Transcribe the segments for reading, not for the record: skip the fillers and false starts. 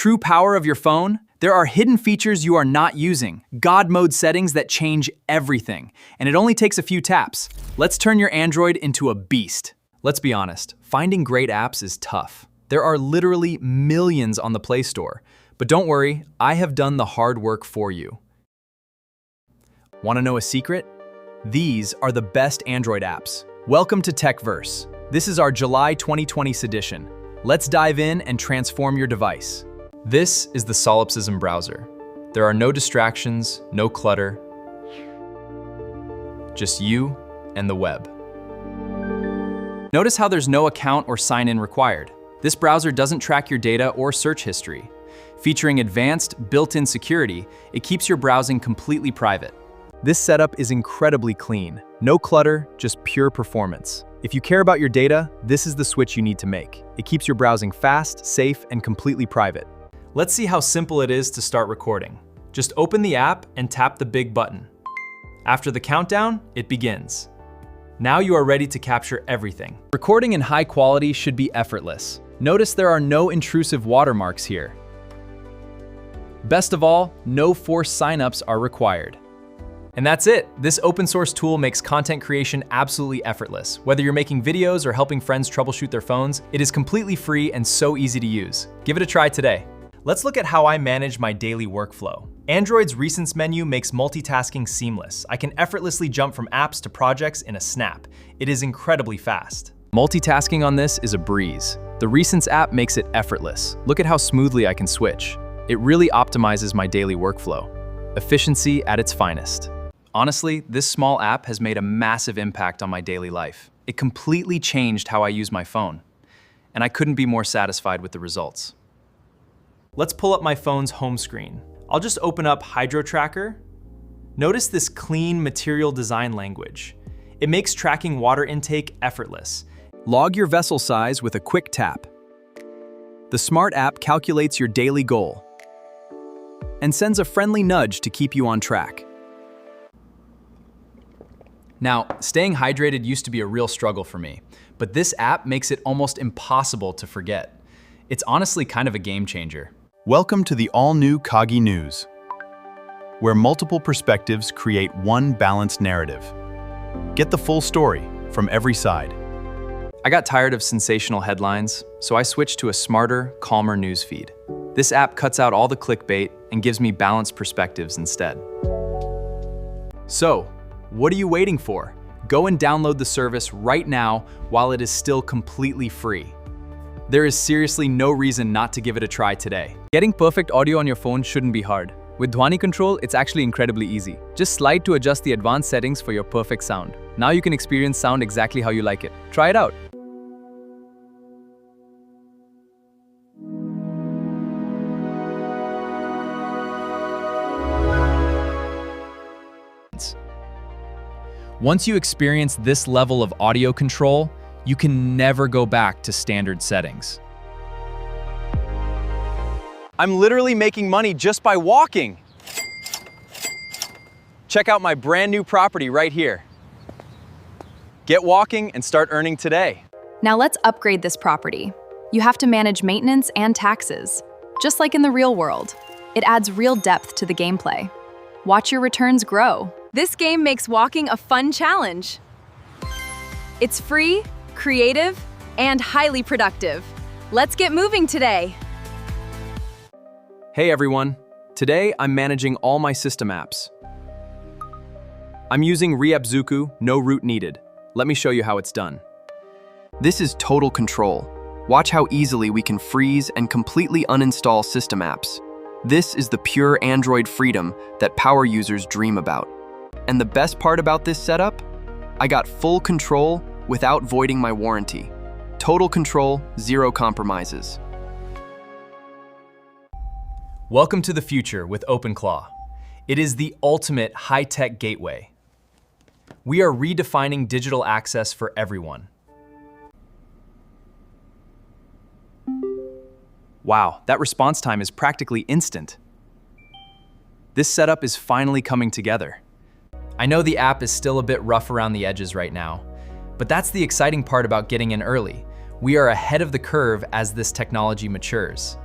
true power of your phone? There are hidden features you are not using, God mode settings that change everything, and it only takes a few taps. Let's turn your Android into a beast. Let's be honest, finding great apps is tough. There are literally millions on the Play Store, but don't worry, I have done the hard work for you. Want to know a secret? These are the best Android apps. Welcome to TECHVERSE. This is our July 2020 edition. Let's dive in and transform your device. This is the Solipsism browser. There are no distractions, no clutter, just you and the web. Notice how there's no account or sign-in required. This browser doesn't track your data or search history. Featuring advanced, built-in security, it keeps your browsing completely private. This setup is incredibly clean. No clutter, just pure performance. If you care about your data, this is the switch you need to make. It keeps your browsing fast, safe, and completely private. Let's see how simple it is to start recording. Just open the app and tap the big button. After the countdown, it begins. Now you are ready to capture everything. Recording in high quality should be effortless. Notice there are no intrusive watermarks here. Best of all, no forced signups are required. And that's it. This open source tool makes content creation absolutely effortless. Whether you're making videos or helping friends troubleshoot their phones, it is completely free and so easy to use. Give it a try today. Let's look at how I manage my daily workflow. Android's Recents menu makes multitasking seamless. I can effortlessly jump from apps to projects in a snap. It is incredibly fast. Multitasking on this is a breeze. The Recents app makes it effortless. Look at how smoothly I can switch. It really optimizes my daily workflow. Efficiency at its finest. Honestly, this small app has made a massive impact on my daily life. It completely changed how I use my phone, and I couldn't be more satisfied with the results. Let's pull up my phone's home screen. I'll just open up Hydro Tracker. Notice this clean material design language. It makes tracking water intake effortless. Log your vessel size with a quick tap. The smart app calculates your daily goal and sends a friendly nudge to keep you on track. Now, staying hydrated used to be a real struggle for me, but this app makes it almost impossible to forget. It's honestly kind of a game changer. Welcome to the all-new Kagi News, where multiple perspectives create one balanced narrative. Get the full story from every side. I got tired of sensational headlines, so I switched to a smarter, calmer news feed. This app cuts out all the clickbait and gives me balanced perspectives instead. So, what are you waiting for? Go and download the service right now while it is still completely free. There is seriously no reason not to give it a try today. Getting perfect audio on your phone shouldn't be hard. With Dhwani Control, it's actually incredibly easy. Just slide to adjust the advanced settings for your perfect sound. Now you can experience sound exactly how you like it. Try it out. Once you experience this level of audio control, you can never go back to standard settings. I'm literally making money just by walking. Check out my brand new property right here. Get walking and start earning today. Now let's upgrade this property. You have to manage maintenance and taxes, just like in the real world. It adds real depth to the gameplay. Watch your returns grow. This game makes walking a fun challenge. It's free, creative, and highly productive. Let's get moving today. Hey everyone, today I'm managing all my system apps. I'm using Ryabzuku, no root needed. Let me show you how it's done. This is total control. Watch how easily we can freeze and completely uninstall system apps. This is the pure Android freedom that power users dream about. And the best part about this setup? I got full control without voiding my warranty. Total control, zero compromises. Welcome to the future with OpenClaw. It is the ultimate high-tech gateway. We are redefining digital access for everyone. Wow, that response time is practically instant. This setup is finally coming together. I know the app is still a bit rough around the edges right now, but that's the exciting part about getting in early. We are ahead of the curve as this technology matures.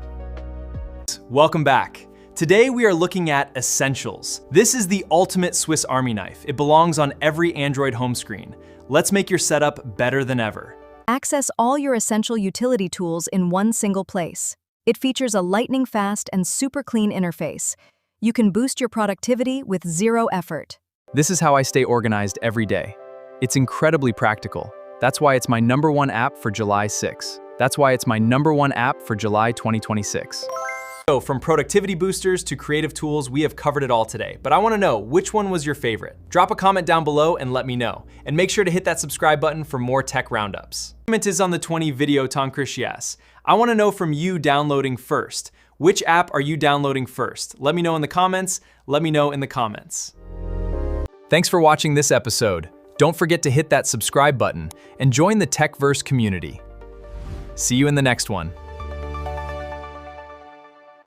welcome back. Today we are looking at Essentials. This is the ultimate Swiss Army knife. It belongs on every Android home screen. Let's make your setup better than ever. Access all your essential utility tools in one single place. It features a lightning-fast and super clean interface. You can boost your productivity with zero effort. This is how I stay organized every day. It's incredibly practical. That's why it's my #1 app for July 6. That's why it's my #1 app for July 2026. So from productivity boosters to creative tools, we have covered it all today. But I want to know, which one was your favorite? Drop a comment down below and let me know. And make sure to hit that subscribe button for more tech roundups. Comment is on the 20 video Tom Crucias. I want to know from you downloading first. Which app are you downloading first? Let me know in the comments. Let me know in the comments. Thanks for watching this episode. Don't forget to hit that subscribe button and join the TechVerse community. See you in the next one.